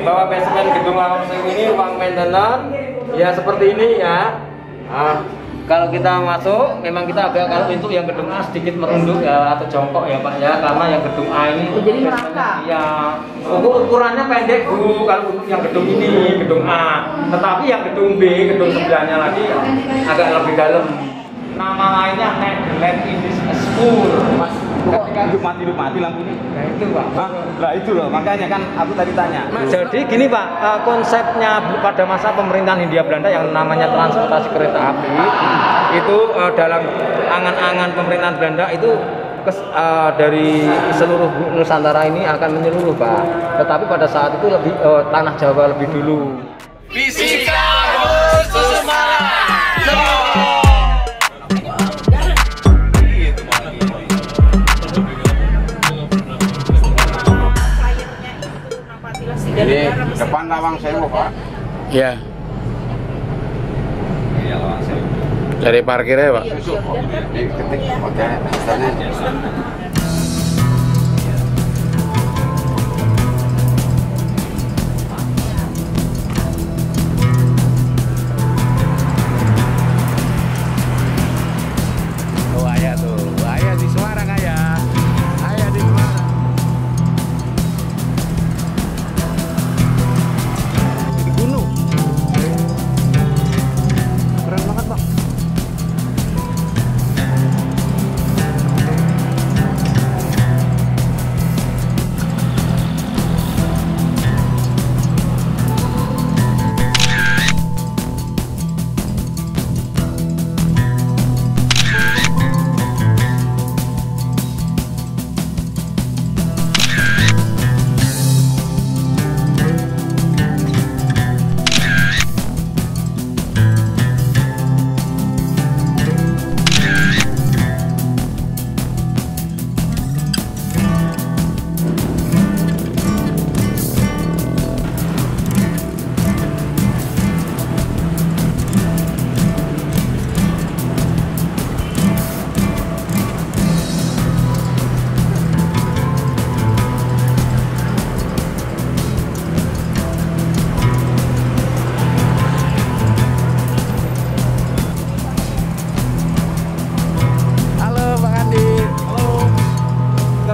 bahwa basement gedung Lawang Sewu ini ruang maintenance ya seperti ini ya. Kalau kita masuk, memang kita agak kalau untuk yang gedung A sedikit merunduk ya atau jongkok ya Pak ya, karena yang gedung A ini jadi merangkak. Ya, ukurannya pendek Bu kalau untuk yang gedung ini, gedung A. Tetapi yang gedung B, gedung sebelahnya lagi agak lebih dalam. Nama lainnya Netherlands Indies School. Ketika hidup mati lampunya. Nah itu Pak. Nah itu loh, makanya kan aku tadi tanya. Jadi gini Pak, konsepnya pada masa pemerintahan Hindia Belanda yang namanya transportasi kereta api itu dalam angan-angan pemerintahan Belanda itu dari seluruh Nusantara ini akan menyeluruh Pak. Tetapi pada saat itu lebih tanah Jawa lebih dulu. Fisika Agustus Semarang. Jadi depan Lawang Sewu Pak. Ya. Dari parkirnya Pak. Diketik pakai misalnya. Oh ayah tuh, ayah di Semarang ayah. Ayah di Semarang. Di gunung. Keren banget Pak.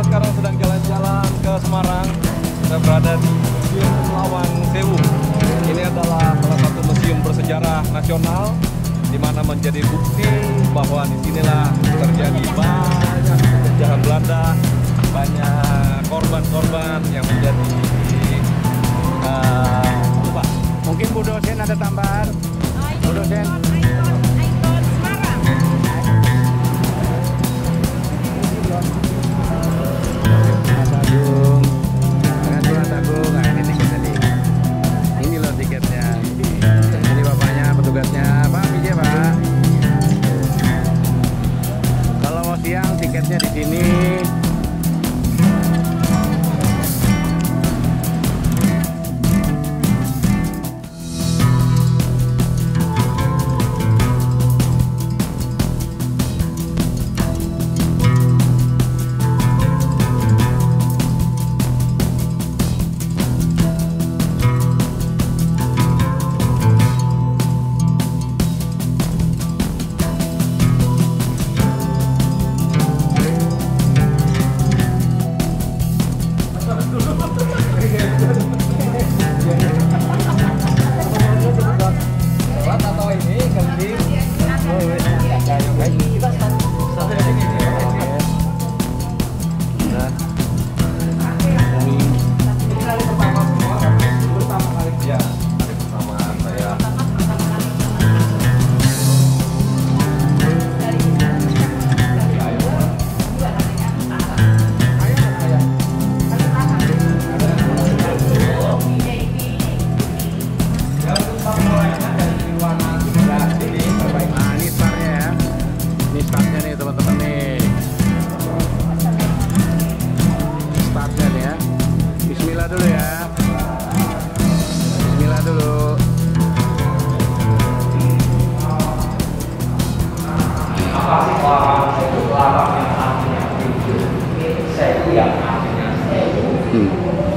Sekarang sedang jalan-jalan ke Semarang. Saya berada di Museum Lawang Sewu. Ini adalah salah satu museum bersejarah nasional di mana menjadi bukti bahwa di sinilah terjadi banyak penjajahan Belanda, banyak korban-korban yang menjadi lupa. Mungkin Bu dosen ada tambahan? Bu dosen. Nah, ini tiketnya nih. Ini loh tiketnya. Ini bapaknya, petugasnya. Pak, bija Pak. Kalau mau siang tiketnya di sini.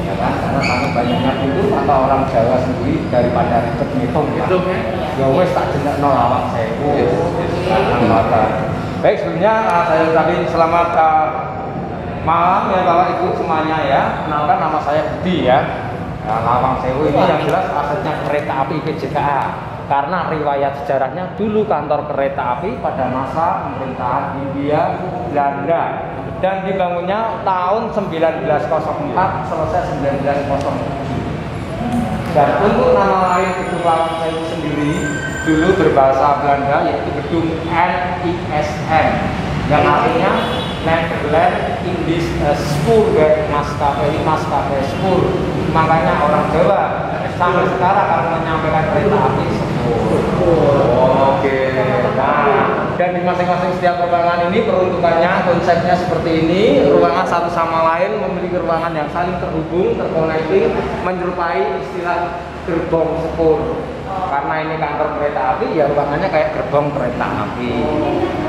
Ya kan, karena banyaknya pintu atau orang Jawa sendiri daripada ribet ngitung ya. Ya wes tak jenekno Lawang Sewu. Baik, sebelumnya saya ucapin selamat malam ya Bapak Ibu semuanya ya. Kenalkan nama saya Budi ya. Nah, Lawang Sewu ini yang jelas asetnya kereta api PJKA. Karena riwayat sejarahnya dulu kantor kereta api pada masa pemerintahan Hindia Belanda dan dibangunnya tahun 1904 selesai 1907. Dan untuk nama lain gedung Lawang Sewu sendiri dulu berbahasa Belanda yaitu gedung NISM yang artinya Nederland Indisch Spoor Maskapai, maskapai Spoor. Makanya orang Jawa sampai sekarang kalau menyampaikan kereta api Spoor. Oke. Nah, dan di masing-masing setiap ruangan ini peruntukannya konsepnya seperti ini. Ruangan satu sama lain memiliki ruangan yang saling terhubung, terkoneksi, menyerupai istilah gerbong Spoor. Karena ini kantor kereta api, ya ruangannya kayak gerbong kereta api.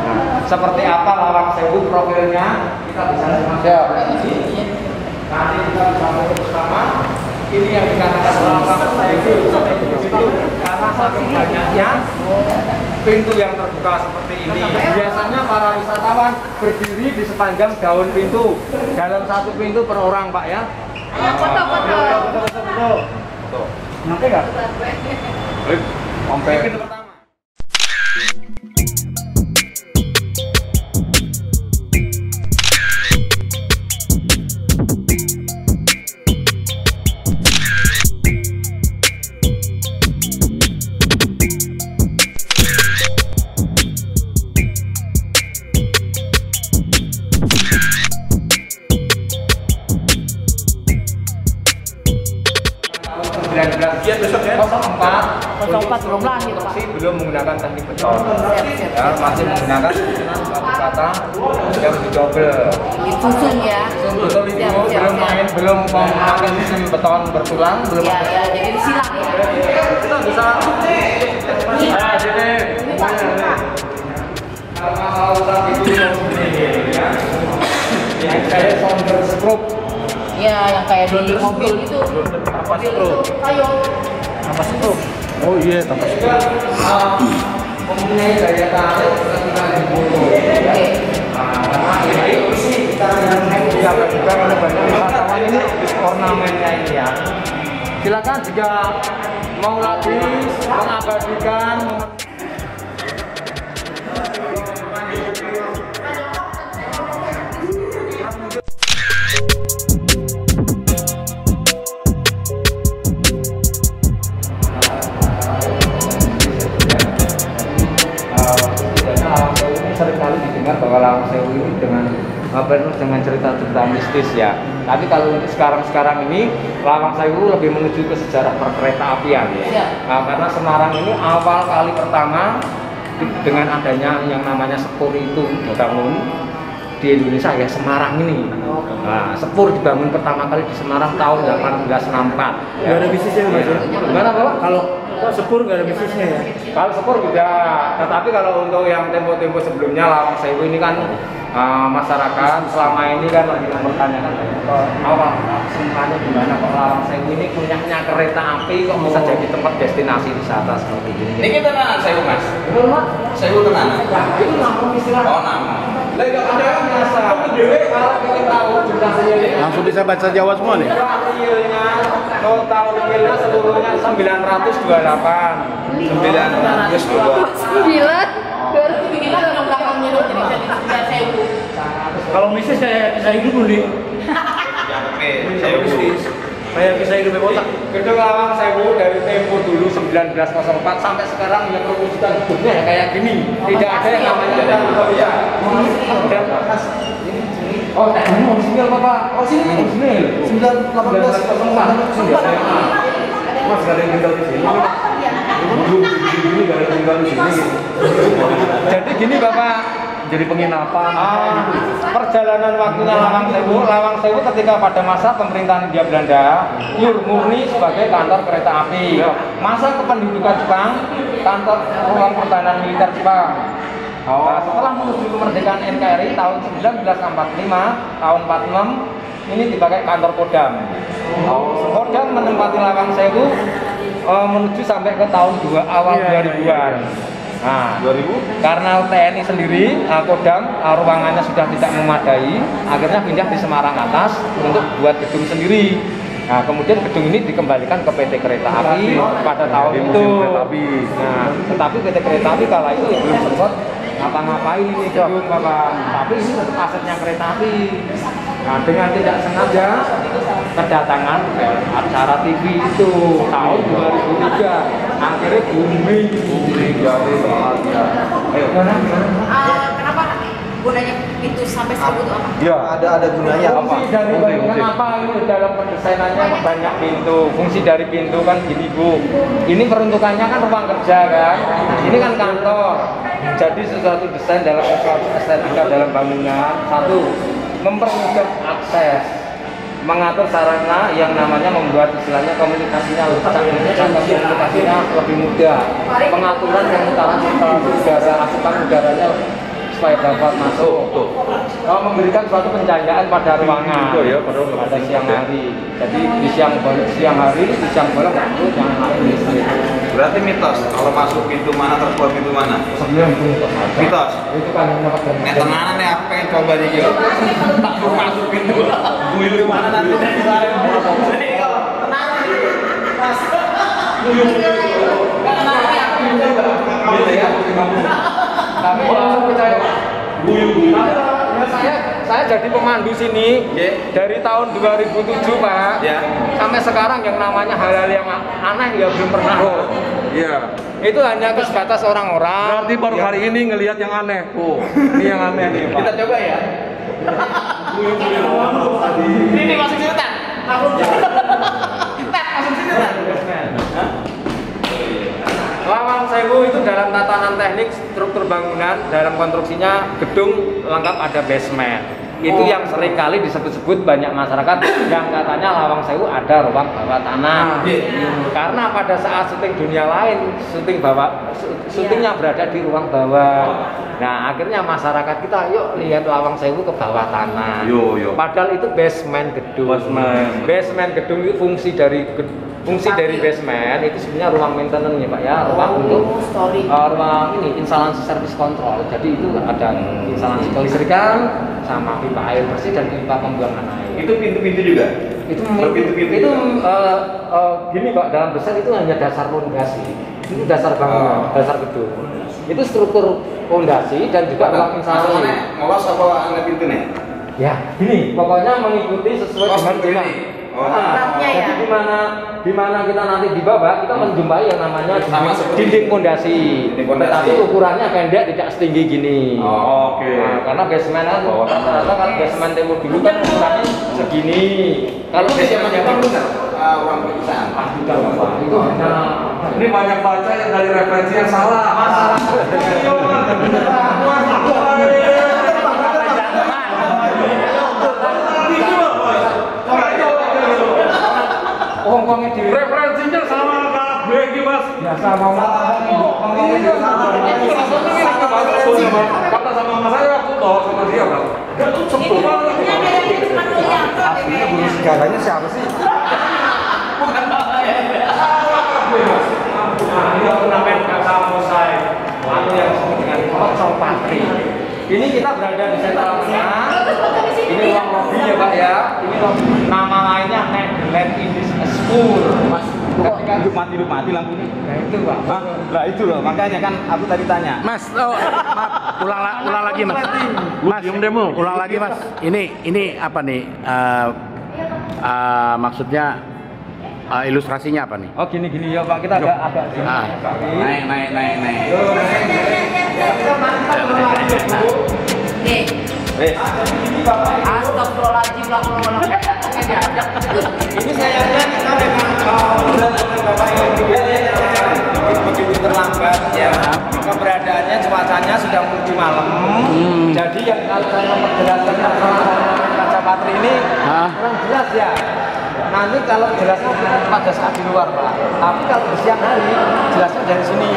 Nah, seperti apa Lawang Sewu profilnya kita bisa lihat di sini. Nanti kita bisa melihat bersama. Ini yang dikatakan Lawang Sewu itu karena saking banyaknya pintu yang terbuka seperti ini. Biasanya para wisatawan berdiri di sepanjang daun pintu. Dalam satu pintu per orang, Pak ya. Foto. Nanti nggak? Sampai pintu pertama. Belum lahir, Pak. Belum menggunakan teknik beton. Ya, masih menggunakan batu bata yang didobel. Disusun ya. Betul itu belum memakai sistem beton bertulang, belum. Ya, ya, jadi disilang ya. Kita bisa. Nah, sini. Kalau masalah ulang itu ya. Yang kayak sounder skrup. Ya, yang kayak di mobil itu. Mobil itu kayu. Apa skrup? Oh iya, tambah skrup. Mempunyai daya tarik ketika dibunuh. Karena ini sih kita yang dijaga juga oleh banyak wisatawan ini ornamennya ini ya. Silakan jika mau lagi mengabadikan seringkali didengar bahwa Lawang Sewu ini dengan cerita-cerita mistis ya. Tapi kalau untuk sekarang ini Lawang Sewu lebih menuju ke sejarah perkereta apian ya. Nah, karena Semarang ini awal kali pertama dengan adanya yang namanya Spoor itu dibangun di Indonesia ya Semarang ini. Nah, Spoor dibangun pertama kali di Semarang tahun 1864. Nggak ada bisnisnya Mas ya? Gimana Bapak? Kalau Spoor nggak ada bisnisnya ya? Kalau Spoor juga, tetapi kalau untuk yang tempo-tempo sebelumnya Lawang Sewu ini kan masyarakat selama ini kan lagi mempertanyakan awal semuanya gimana kok Lawang Sewu ini punyanya kereta api kok bisa jadi tempat destinasi wisata seperti ini. Ini kita tenanan Sewu Mas. Betul Mas? Sewu tenanan. Itu nama istilah. Oh nama. Lah enggak ada yang biasa. Kalau ingin tahu jumlah realnya. Langsung bisa baca Jawa semua nih? Realnya total realnya seluruhnya 928. 9. Kalau bisnis saya hidup dulu nih. Ya oke. Saya bisnis. Saya bisa hidup otak. Gedung Lawang Sewu dari tempo dulu 1904 sampai sekarang ya perwujudan gedungnya ya kayak gini. Tidak ada yang namanya dan ya. Oh, ini orisinil Bapak. Oh, sini orisinil. 1904. Mas gak ada yang tinggal di sini. Ini gak ada yang tinggal di sini. Jadi gini Bapak. Jadi penginapan. Perjalanan waktunya Lawang Sewu ketika pada masa pemerintahan Hindia Belanda murni sebagai kantor kereta api. Masa kependudukan Jepang, kantor ruang pertahanan militer Jepang. Nah, setelah menuju kemerdekaan NKRI tahun 1945, tahun 46 ini dipakai kantor Kodam. Kodam menempati Lawang Sewu menuju sampai ke tahun awal 2000-an. Nah, 2000? karena TNI sendiri, Kodam ruangannya sudah tidak memadai, akhirnya pindah di Semarang Atas untuk buat gedung sendiri. Nah, kemudian gedung ini dikembalikan ke PT Kereta Api pada tahun itu. Nah, tetapi PT Kereta Api kala itu belum sempat ngapa-ngapain ini gedung, Bapak. Tapi ini tetap asetnya Kereta Api. Nah, dengan tidak sengaja kedatangan acara TV itu tahun 2003, akhirnya booming jadi bahagia. Ayo, gimana? Kenapa gunanya pintu sampai 1000 itu apa? Ya, Ada gunanya apa? Fungsi dari bangunan apa ini dalam pendesainannya banyak pintu. Fungsi dari pintu kan gini Bu. Ini peruntukannya kan ruang kerja kan. Ini kan kantor. Jadi sesuatu desain dalam sesuatu estetika dalam bangunan. Satu, mempermudah akses, mengatur sarana yang namanya membuat istilahnya komunikasinya lebih mudah, pengaturan yang utara udara, asupan udaranya supaya dapat masuk, memberikan suatu pencahayaan pada ruangan pada siang hari. Jadi di siang hari, di siang bolong itu yang lain listrik. Berarti mitos kalau masuk pintu mana terus keluar pintu mana? Sebenarnya itu Mitos. itu kan yang dapat Nek tenanan nih aku pengen coba nih yo. Tak mau masuk pintu. Buyur mana nanti dari sare. Ini yo. Tenang. Mas. Buyur. Tenang ya. Gitu ya. Kami percaya buyur. Saya jadi pemandu sini dari tahun 2007 Pak. Ya. Sampai sekarang yang namanya hal-hal yang aneh ya belum pernah. Iya. Itu hanya sebatas orang-orang. Berarti baru hari ini ngelihat yang aneh. Oh, ini yang aneh nih, Pak. Kita coba ya. Ini masuk sini Tan. Masuk sini Tan. Lawang Sewu itu dalam tatanan teknik struktur bangunan, dalam konstruksinya gedung lengkap ada basement. Itu yang sering kali disebut-sebut banyak masyarakat yang katanya Lawang Sewu ada ruang bawah tanah. Karena pada saat syuting dunia lain, syutingnya berada di ruang bawah. Nah, akhirnya masyarakat kita yuk lihat Lawang Sewu ke bawah tanah. Yo. Padahal itu basement gedung. Basement gedung itu fungsi dari basement itu sebenarnya ruang maintenance ya Pak ya, ruang untuk ruang ini instalasi service control. Jadi itu ada instalasi kelistrikan sama pipa air bersih dan pipa pembuangan air. Itu pintu-pintu juga. Itu Pintu-pintu gini Pak, dalam besar itu hanya dasar pondasi. Itu dasar bangunan, dasar gedung. Itu struktur pondasi dan juga ruang instalasi. Ngawas apa ana pintu nih? Ya, gini, pokoknya mengikuti sesuai dengan begini. Jadi di mana kita nanti di bawah kita menjumpai yang namanya Sama seperti dinding pondasi. Tetapi ukurannya pendek, tidak setinggi gini. Oke. Nah, karena basement kan rata-rata kan basement Timur dulu kan ukurannya segini. Kalau siapa yang benar? Ruang perusahaan. itu hanya Ini banyak baca yang dari referensi yang salah. ngomongnya di Referensinya sama kabeh iki, Mas. biasa ngomongnya di Kata sama Mas saya aku tahu sama dia, Bang. Sebel banget. aslinya guru segalanya siapa sih? Ini ornamen kata mosai atau yang disebut dengan kocok patri. Ini kita berada di sentra tengah. Ini ruang lobby ya Pak ya. Ini nama lainnya Netherland Indies School. Mas, Hidup mati lampunya. nah itu Pak. Hah? Lah itu loh, makanya kan aku tadi tanya. Mas, maaf, ulang lagi Mas. Mas, ulang lagi Mas. Ini apa nih? Maksudnya ilustrasinya apa nih? Oh gini ya Pak, kita agak gini. Ah. Naik. Astagfirullahaladzim lah. Ini sayangnya kita memang Bapak begitu terlambat ya. Keberadaannya cuacanya sudah menuju malam. Jadi yang kalau saya memperjelaskan masalah kaca patri ini kurang jelas ya. Nanti kalau jelasnya pada saat di luar Pak. Tapi kalau di siang hari jelasnya dari sini.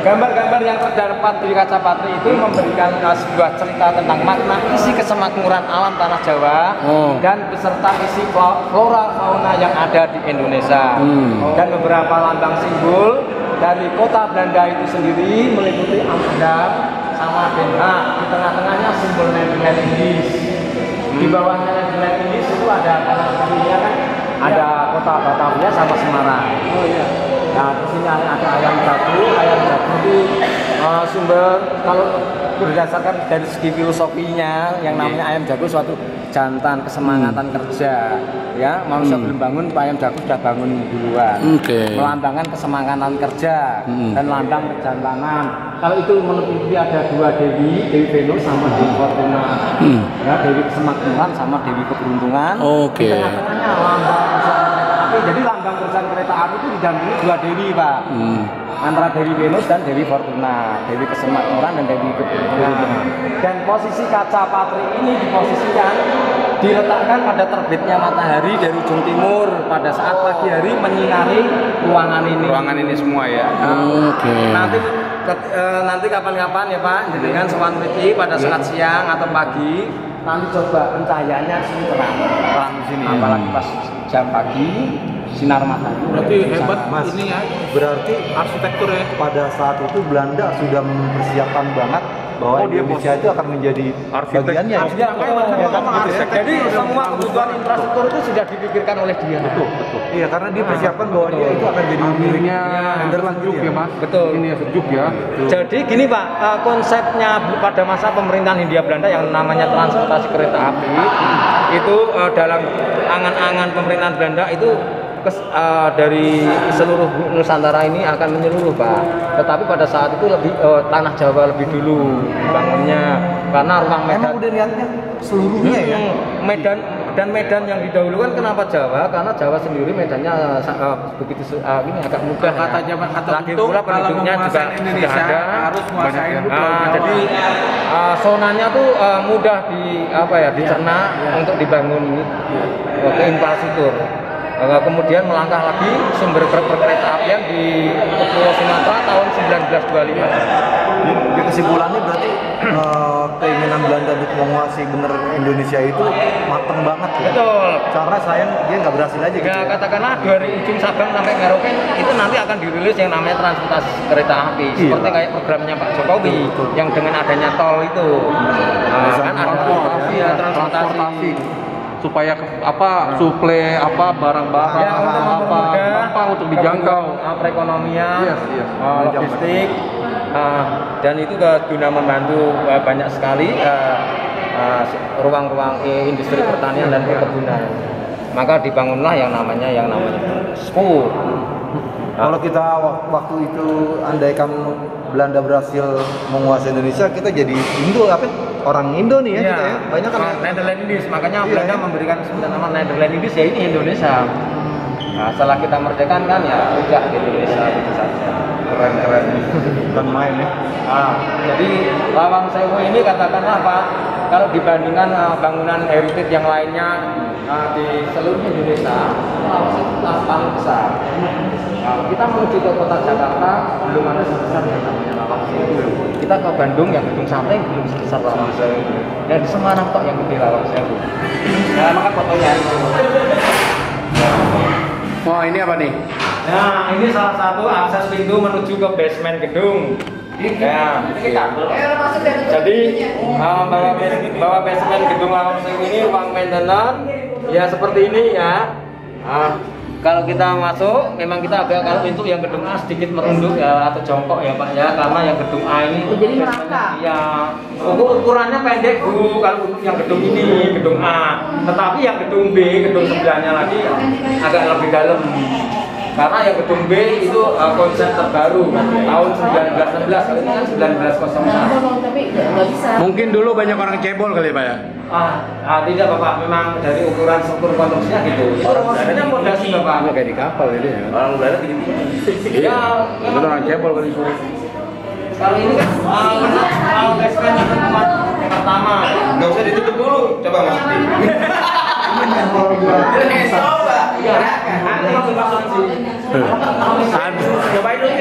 Gambar-gambar yang terdapat di kaca patri itu memberikan sebuah cerita tentang makna isi kesemakmuran alam tanah Jawa dan beserta isi flora fauna yang ada di Indonesia. Dan beberapa lambang simbol dari kota Belanda itu sendiri meliputi Amsterdam sama Den Haag. Di tengah-tengahnya simbol Nederland Indies. Di bawahnya Nederland Indies itu ada kanan kirinya kan ada kota Batavia sama Semarang. Oh iya. Nah, di sini ada ayam jago. Ayam jago itu sumber kalau berdasarkan dari segi filosofinya yang namanya ayam jago suatu jantan kesemangatan kerja. Ya, manusia belum bangun, ayam jago sudah bangun duluan. Melambangkan kesemangatan kerja dan lambang kejantanan. Kalau itu meliputi ada dua dewi, Dewi Venus sama Dewi Fortuna. Ya, Dewi kesemakmuran sama Dewi keberuntungan. Di tengah-tengahnya lambang api. Jadi lambang perusahaan kereta api itu didampingi dua dewi, Pak. Antara Dewi Venus dan Dewi Fortuna, Dewi kesemakmuran dan Dewi keberuntungan. Dan posisi kaca patri ini diposisikan diletakkan pada terbitnya matahari dari ujung timur pada saat pagi hari menyinari ruangan ini. Ruangan ini semua ya. Nanti kapan-kapan ya Pak, dengan Sowan Riki pada saat siang atau pagi nanti coba pencahayaannya sini terang di sini. Apalagi pas jam pagi sinar matahari. Berarti hebat Mas. Ini ya. Berarti Arsitekturnya. pada saat itu Belanda sudah mempersiapkan banget bahwa Indonesia itu akan menjadi bagiannya. Jadi semua kebutuhan infrastruktur itu sudah dipikirkan oleh dia. Betul. Iya, karena dia persiapkan bahwa dia itu akan jadi Akhirnya Nederland sejuk ya Mas. Betul. Ini ya sejuk ya. Jadi gini Pak, konsepnya pada masa pemerintahan Hindia Belanda yang namanya transportasi kereta api itu dalam angan-angan pemerintahan Belanda itu dari seluruh Nusantara ini akan menyeluruh Pak. Tetapi pada saat itu lebih tanah Jawa lebih dulu dibangunnya karena ruang Medan. Emang udah niatnya seluruhnya ya. Medan yang didahulukan kenapa Jawa? Karena Jawa sendiri medannya begitu ini agak mudah. Lagi pula penduduknya juga sudah ada. Harus menguasai Jadi zonanya tuh mudah dicerna untuk dibangun ke infrastruktur. Kemudian melangkah lagi sumber perkereta apian di Pulau Sumatera tahun 1925. Di kesimpulannya berarti keinginan Belanda untuk menguasai bener Indonesia itu mateng banget ya. Betul. Karena sayang dia nggak berhasil aja gitu. Ya, katakanlah dari ujung Sabang sampai Merauke itu nanti akan dirilis yang namanya transportasi kereta api. Seperti kayak programnya Pak Jokowi yang dengan adanya tol itu. Kan ada transportasi. Supaya suplai barang-barang gampang untuk dijangkau, perekonomian, logistik, dan itu guna membantu banyak sekali ruang-ruang industri pertanian dan perkebunan. Maka dibangunlah yang namanya spur. Kalau kita waktu itu andaikan Belanda berhasil menguasai Indonesia, kita jadi orang Indo nih ya, kita ya. Banyak kan Nederland Indies, makanya Belanda memberikan sebutan nama Nederland Indies ya ini Indonesia. Nah, setelah kita merdekakan kan ya udah Indonesia itu saja. Keren. Bukan main ya. Jadi Lawang Sewu ini katakanlah Pak, kalau dibandingkan bangunan heritage yang lainnya di seluruh Indonesia, Lawang Sewu paling besar. Kita menuju ke kota Jakarta belum ada sebesar yang namanya Lawang Sewu. Kita ke Bandung yang Gedung Sate belum sebesar Lawang Sewu. Dan di Semarang kok yang gede Lawang Sewu. Nah, maka fotonya. Wah, ini apa nih? Nah, ini salah satu akses pintu menuju ke basement gedung. Ya, jadi bahwa basement gedung Lawang Sewu ini ruang maintenance ya seperti ini ya. Kalau kita masuk, memang kita kalau pintu yang gedung A sedikit merunduk ya atau jongkok ya Pak ya, karena yang gedung A ini jadi merangkak. Ya, ukurannya pendek Bu kalau untuk yang gedung ini, gedung A. Tetapi yang gedung B, gedung sebelahnya lagi agak lebih dalam. Karena yang gedung B itu konsep terbaru tahun 1916, kali ini kan 1901. Tapi nggak bisa. Mungkin dulu banyak orang cebol kali Pak ya? Tidak Bapak, memang dari ukuran struktur konstruksinya gitu. Orang Belandanya modasi Bapak. Kayak di kapal ini ya. Orang Belanda tinggi. Ya, Itu orang cebol kali itu. kalau ini kan basement yang pertama. Nggak usah ditutup dulu, coba Mas.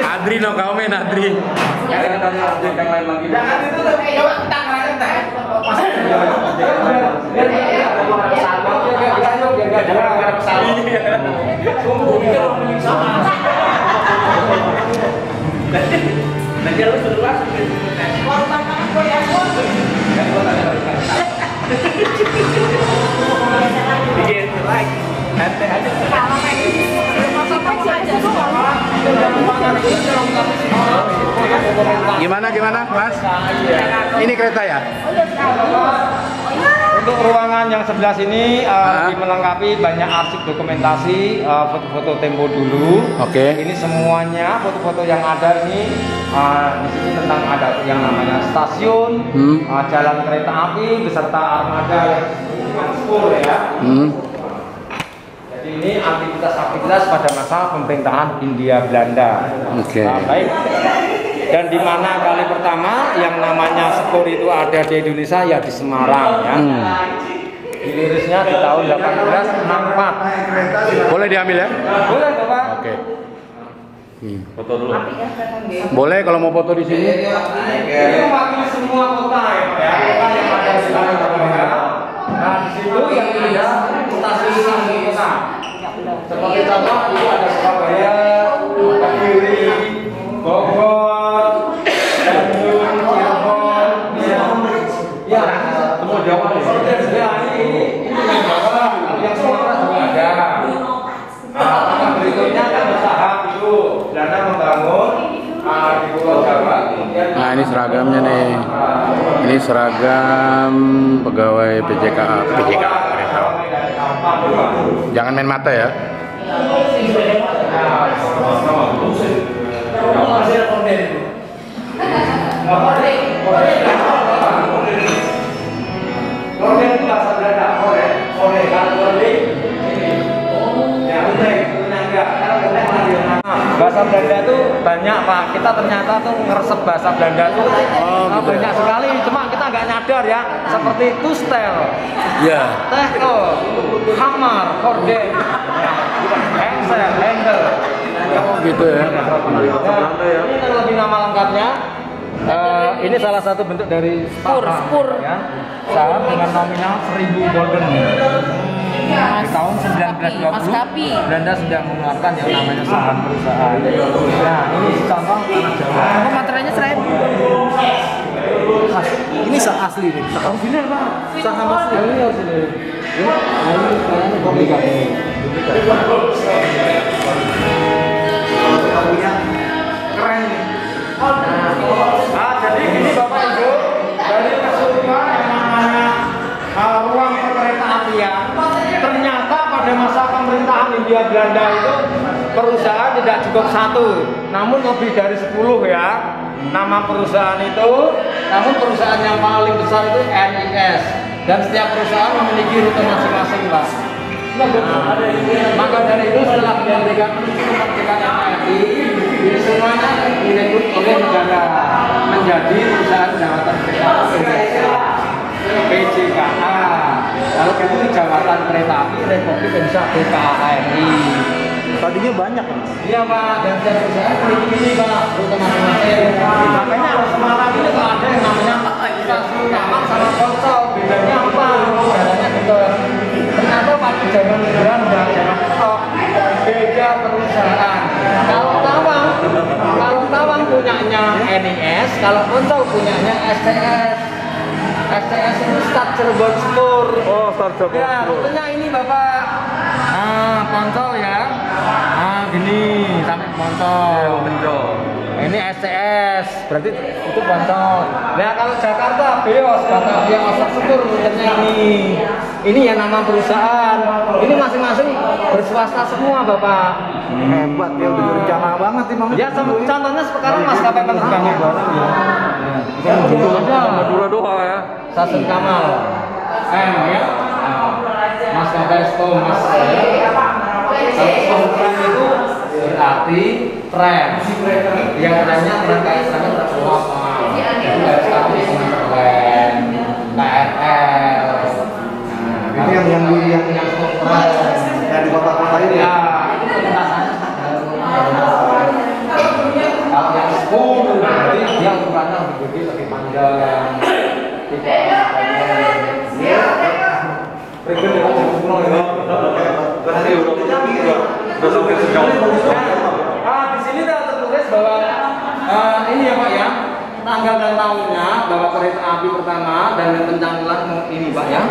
Adri no komen Adri. Jangan tanya objek yang lain lagi. Jangan itu tuh tangan teh. Nanti lu sudah langsung. Bikin like. Nanti aja. Gimana Mas? Ini kereta ya? Untuk ruangan yang sebelah sini melengkapi banyak arsip dokumentasi foto-foto Tempo dulu. Oke. Ini semuanya foto-foto yang ada ini di sini tentang ada yang namanya stasiun, jalan kereta api beserta armada yang spur ya. Jadi ini aktivitas pada masa pemerintahan Hindia Belanda. Oke. Baik. Dan di mana kali pertama yang namanya spur itu ada di Indonesia ya di Semarang ya. Dirilisnya di tahun 1864. Boleh diambil ya? Boleh Bapak. Oke. Foto dulu. Boleh kalau mau foto di sini? Ini mewakili semua kota ya, kota yang ada di Indonesia. Nah di situ yang dilihat stasiun kota. Seperti contoh itu ada Surabaya, Kediri, Bogor, Bandung, Cirebon, ya, semua Jawa. Ya ini yang Sumatera juga ada. Nah, berikutnya kan bertahap itu Belanda membangun di Pulau Jawa. Nah ini seragamnya nih. Ini seragam pegawai PJKA. Jangan main mata ya. Bahasa Belanda itu banyak Pak. Kita ternyata tuh ngeresep bahasa Belanda tuh banyak sekali. Cuma kita nggak nyadar ya. Seperti tustel, Ya. tehko, hammer, korden, engsel, handle. Gitu ya. Ini kan lebih nama lengkapnya. Ini salah satu bentuk dari Spur. ya. Saham dengan nominal 1000 golden. Di tahun 1920 Maskapi. Belanda sedang mengeluarkan yang namanya saham perusahaan. Nah, ini contoh tanah Jawa. Apa materai-nya 1000? Ini asli nih. Saham bener Pak. Saham asli. Ini asli. Ini kayaknya kopikan ini. Keren nih. Jadi gini Bapak Ibu, dari keseluruhan yang namanya ruang kereta apian, ternyata pada masa pemerintahan Hindia Belanda itu perusahaan tidak cukup satu, namun lebih dari 10 ya. Nama perusahaan itu, namun perusahaan yang paling besar itu NIS, dan setiap perusahaan memiliki rute masing-masing Pak. Maka dari itu setelah kemerdekaan NKRI, ini semuanya direkrut oleh negara menjadi perusahaan jawatan kereta api Indonesia PJKA. Lalu itu jawatan kereta api Republik Indonesia PKARI. Tadinya banyak kan? Iya Pak, dan setiap perusahaan memiliki ini Pak, rute masing-masing. Makanya Semarang ini kalau ada yang namanya stasiun Kamak sama Poncol, bedanya apa? Bedanya gitu. Ternyata pada zaman Belanda, zaman Ketok, beda perusahaan. Kalau Tawang punyanya NIS, kalau Poncol punyanya STS. STS itu Start Cirebon Spur. Oh, Start Cirebon Ya, Spur. rutenya ini Bapak. Poncol ya. Gini sampai Poncol. Ini STS, berarti itu Poncol. Nah kalau Jakarta Beos, Batavia, Osok Sepur rutenya ini. Ini ya nama perusahaan. Ini masing-masing berswasta semua Bapak. Hebat ya, udah rencana banget nih Bang. Ya contohnya sekarang maskapai penerbangan. Madura doa ya. Stasiun Kamal, M ya. Maskapai Thomas. Kalau tren itu berarti tren. Yang trennya tren KSR terkuat. Itu dari stasiun tren, KRL. Ini yang di kota-kota ini ya. Ya, itu lintasannya. Kalau Di sini tertulis bahwa ini ya Pak ya, tanggal dan tahunnya bahwa kereta api pertama dan pencangkulan ini Pak ya,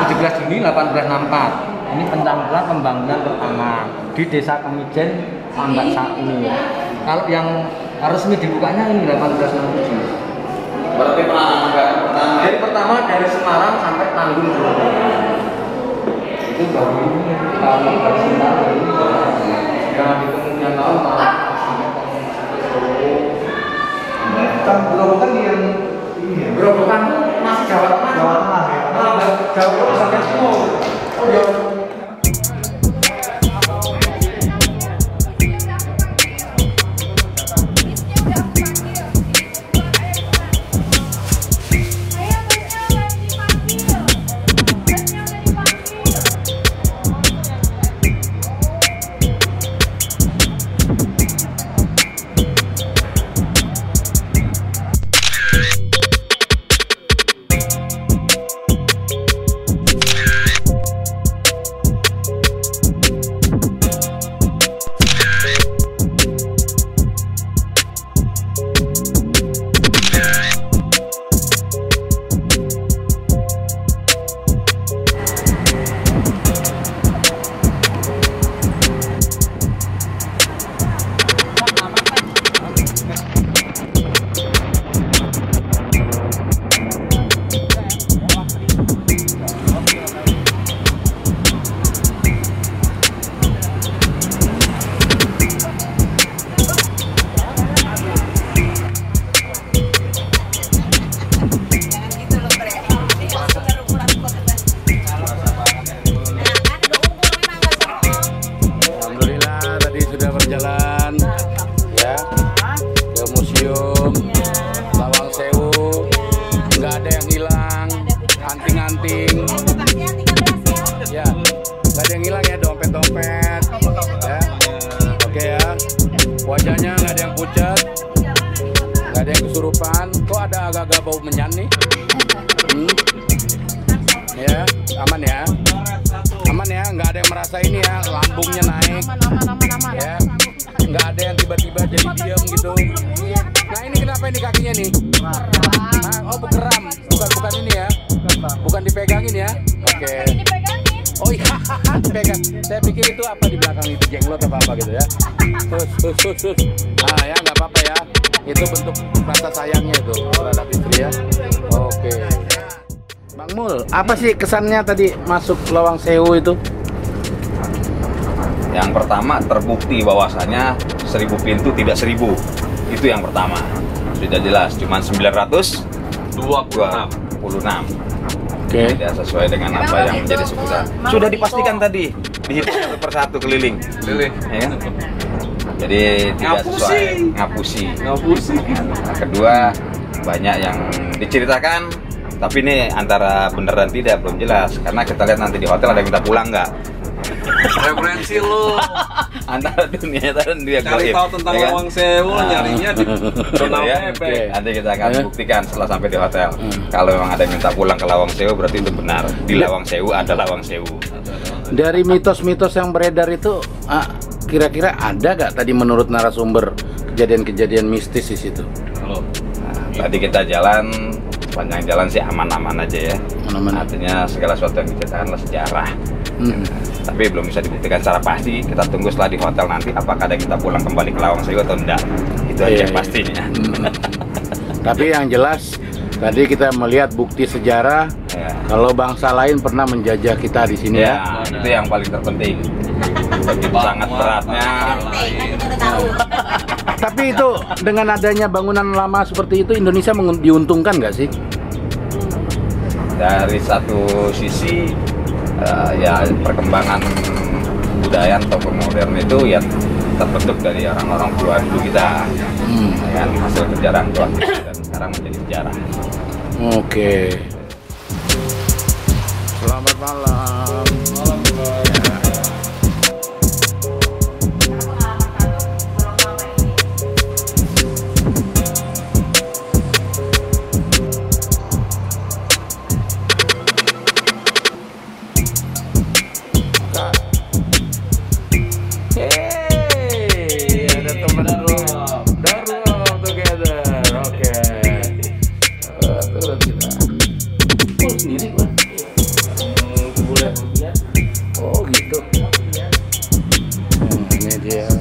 17 Juni 1864. Ini pencangkulan pembangunan pertama di Desa Kemijen, Pambak ini. Kalau yang resmi dibukanya ini 1867. Berarti pertama Dari pertama dari Semarang sampai Tanggung. Itu baru ini tahun dari Semarang ini yang di kemudian tahun Kan Gerobokan yang ini ya. Gerobokan masih Jawa Tengah. Jawa Tengah ya. Jawa Tengah sampai Solo. Oh ya. Wajahnya nggak ada yang pucat, nggak ada yang kesurupan. Kok ada agak-agak bau menyan nih? Ya, aman ya, aman ya. Nggak ada yang merasa ini ya, lambungnya naik. Ya, nggak ada yang tiba-tiba jadi diam gitu. Nah ini kenapa ini kakinya nih? Oh bekeram, bukan ini ya, bukan dipegangin ya. Oke. Oh iya, pegang. Saya pikir itu apa di belakang itu, jenglot apa apa gitu ya. Terus. Nah ya nggak apa-apa ya. Itu bentuk rasa sayangnya itu terhadap istri ya. Oke. Bang Mul, apa sih kesannya tadi masuk Lawang Sewu itu? Yang pertama terbukti bahwasannya 1000 pintu tidak 1000. Itu yang pertama. Sudah jelas, cuma 926. Oke. Tidak sesuai dengan apa yang menjadi sebutan. Sudah dipastikan tadi dihitung satu persatu keliling, ya kan? Jadi tidak sesuai, ngapusi. Nah, kedua banyak yang diceritakan, tapi ini antara benar dan tidak belum jelas karena kita lihat nanti di hotel ada yang minta pulang nggak. Referensi lu Antara dunia dan dia cari tahu tentang Lawang Sewu, nyarinya di jurnal PP. Nanti kita akan buktikan setelah sampai di hotel. Kalau memang ada yang minta pulang ke Lawang Sewu berarti itu benar. Di Lawang Sewu ada Lawang Sewu. Dari mitos-mitos yang beredar itu, kira-kira ada gak tadi menurut narasumber kejadian-kejadian mistis di situ? Nah, tadi kita jalan, sepanjang jalan sih aman-aman aja ya. Aman-aman. Artinya segala sesuatu yang diceritakan adalah sejarah. Tapi belum bisa dibuktikan secara pasti. Kita tunggu setelah di hotel nanti apakah ada kita pulang kembali ke Lawang Sewu atau enggak. Itu aja yang pastinya. Tapi yang jelas tadi kita melihat bukti sejarah kalau bangsa lain pernah menjajah kita di sini ya. Itu yang paling terpenting. Begitu sangat beratnya. Tapi itu dengan adanya bangunan lama seperti itu Indonesia diuntungkan nggak sih? Dari satu sisi ya perkembangan budaya atau modern itu ya terbentuk dari orang-orang tua dulu kita, ya, hasil kerja orang tua dan sekarang menjadi sejarah. Oke. Selamat malam. aja ya.